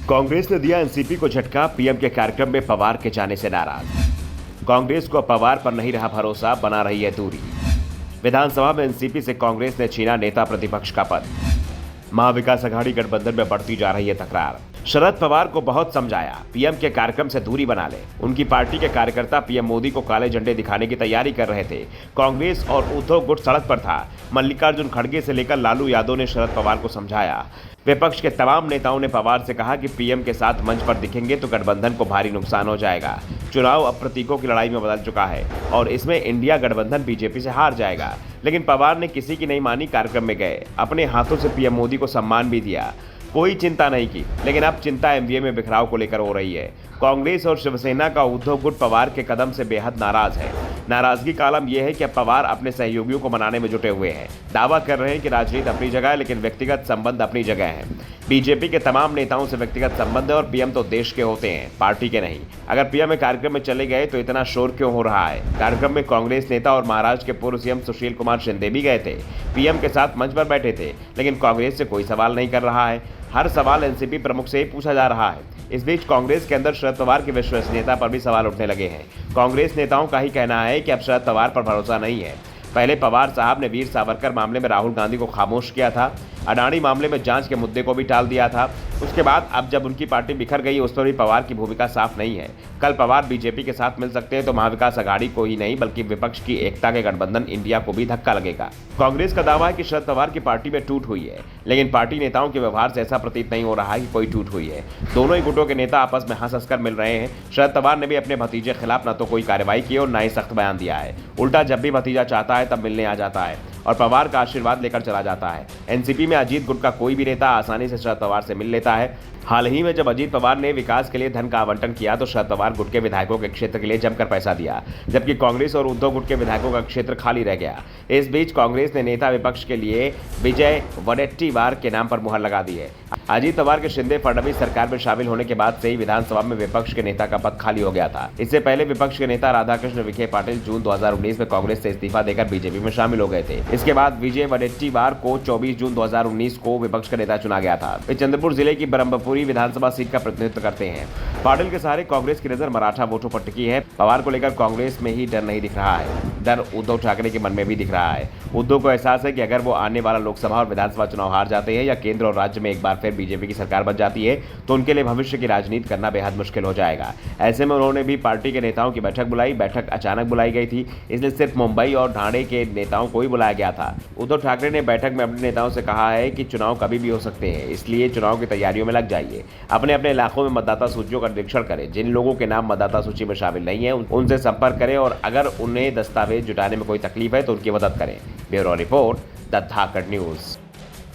कांग्रेस ने दिया एनसीपी को झटका, पीएम के कार्यक्रम में पवार के जाने से नाराज। कांग्रेस को पवार पर नहीं रहा भरोसा, बना रही है दूरी। विधानसभा में एनसीपी से कांग्रेस ने छीना नेता प्रतिपक्ष का पद। महाविकास अघाड़ी गठबंधन में बढ़ती जा रही है तकरार। शरद पवार को बहुत समझाया, पीएम के कार्यक्रम से दूरी बना ले। उनकी पार्टी के कार्यकर्ता पीएम मोदी को काले झंडे दिखाने की तैयारी कर रहे थे। कांग्रेस और उद्धव गुट सड़क पर था। मल्लिकार्जुन खड़गे से लेकर लालू यादव ने शरद पवार को समझाया। विपक्ष के तमाम नेताओं ने पवार से कहा कि पीएम के साथ मंच पर दिखेंगे तो गठबंधन को भारी नुकसान हो जाएगा। चुनाव अब प्रतीकों की लड़ाई में बदल चुका है और इसमें इंडिया गठबंधन बीजेपी से हार जाएगा। लेकिन पवार ने किसी की नहीं मानी, कार्यक्रम में गए, अपने हाथों से पीएम मोदी को सम्मान भी दिया, कोई चिंता नहीं की। लेकिन अब चिंता एमवीए में बिखराव को लेकर हो रही है। कांग्रेस और शिवसेना का उद्धव गुट पवार के कदम से बेहद नाराज है। नाराजगी का आलम यह है कि अब पवार अपने सहयोगियों को मनाने में जुटे हुए हैं। दावा कर रहे हैं कि राजनीति अपनी जगह है, लेकिन व्यक्तिगत संबंध अपनी जगह है। बीजेपी के तमाम नेताओं से व्यक्तिगत संबंध है और पीएम तो देश के होते हैं, पार्टी के नहीं। अगर पीएम कार्यक्रम में चले गए तो इतना शोर क्यों हो रहा है? कार्यक्रम में कांग्रेस नेता और महाराष्ट्र के पूर्व सीएम सुशील कुमार शिंदे भी गए थे। पीएम के साथ मंच पर बैठे थे, लेकिन कांग्रेस से कोई सवाल नहीं कर रहा है। हर सवाल एनसीपी प्रमुख से ही पूछा जा रहा है। इस बीच कांग्रेस के अंदर शरद पवार की विश्वसनीयता पर भी सवाल उठने लगे हैं। कांग्रेस नेताओं का ही कहना है कि अब शरद पवार पर भरोसा नहीं है। पहले पवार साहब ने वीर सावरकर मामले में राहुल गांधी को खामोश किया था, अडानी मामले में जांच के मुद्दे को भी टाल दिया था। उसके बाद अब जब उनकी पार्टी बिखर गई, उस पर भी पवार की भूमिका साफ नहीं है। कल पवार बीजेपी के साथ मिल सकते हैं तो महाविकास अघाड़ी को ही नहीं बल्कि विपक्ष की एकता के गठबंधन इंडिया को भी धक्का लगेगा। कांग्रेस का दावा है कि शरद पवार की पार्टी में टूट हुई है, लेकिन पार्टी नेताओं के व्यवहार से ऐसा प्रतीत नहीं हो रहा है कि कोई टूट हुई है। दोनों ही गुटों के नेता आपस में हंस हंसकर मिल रहे हैं। शरद पवार ने भी अपने भतीजे के खिलाफ न तो कोई कार्रवाई की और न ही सख्त बयान दिया है। उल्टा जब भी भतीजा चाहता है तब मिलने आ जाता है और पवार का आशीर्वाद लेकर चला जाता है। एनसीपी में अजीत गुट का कोई भी नेता आसानी से शरद पवार से मिल लेता है। हाल ही में जब अजीत पवार ने विकास के लिए धन का आवंटन किया तो शरद पवार गुट के विधायकों के क्षेत्र के लिए जमकर पैसा दिया, जबकि कांग्रेस और उद्धव गुट के विधायकों का क्षेत्र खाली रह गया। इस बीच कांग्रेस ने नेता विपक्ष के लिए विजय वडेट्टीवार के नाम पर मुहर लगा दी है। अजीत पवार के शिंदे फडणवीस सरकार में शामिल होने के बाद से ही विधानसभा में विपक्ष के नेता का पद खाली हो गया था। इससे पहले विपक्ष के नेता राधाकृष्ण विखे पाटिल जून 2019 में कांग्रेस से इस्तीफा देकर बीजेपी में शामिल हो गए थे। इसके बाद विजय वडेट्टीवार को 24 जून 2019 को विपक्ष का नेता चुना गया था। वे चंद्रपुर जिले की ब्रह्मपुरी विधानसभा सीट का प्रतिनिधित्व करते हैं। पाटिल के सहारे कांग्रेस की नजर मराठा वोटों पर टिकी है। पवार को लेकर कांग्रेस में ही डर नहीं दिख रहा है, डर उद्धव ठाकरे के मन में भी दिख रहा है। उद्धव को एहसास है कि अगर वो आने वाला लोकसभा और विधानसभा चुनाव हार जाते हैं या केंद्र और राज्य में एक बार फिर बीजेपी की सरकार बन जाती है तो उनके लिए भविष्य की राजनीति करना बेहद मुश्किल हो जाएगा। ऐसे में उन्होंने भी पार्टी के नेताओं की बैठक बुलाई। बैठक अचानक बुलाई गई थी, इसलिए सिर्फ मुंबई और ठाणे के नेताओं को ही बुलाया गया था। उद्धव ठाकरे ने बैठक में अपने नेताओं से कहा है कि चुनाव कभी भी हो सकते हैं, इसलिए चुनाव की तैयारियों में लग जाइए। अपने अपने इलाकों में मतदाता सूचियों का निरीक्षण करें। जिन लोगों के नाम मतदाता सूची में शामिल नहीं है उनसे संपर्क करें और अगर उन्हें दस्तावेज जुटाने में कोई तकलीफ है तो उनकी मदद करें। Bureau report, the Dhakad news.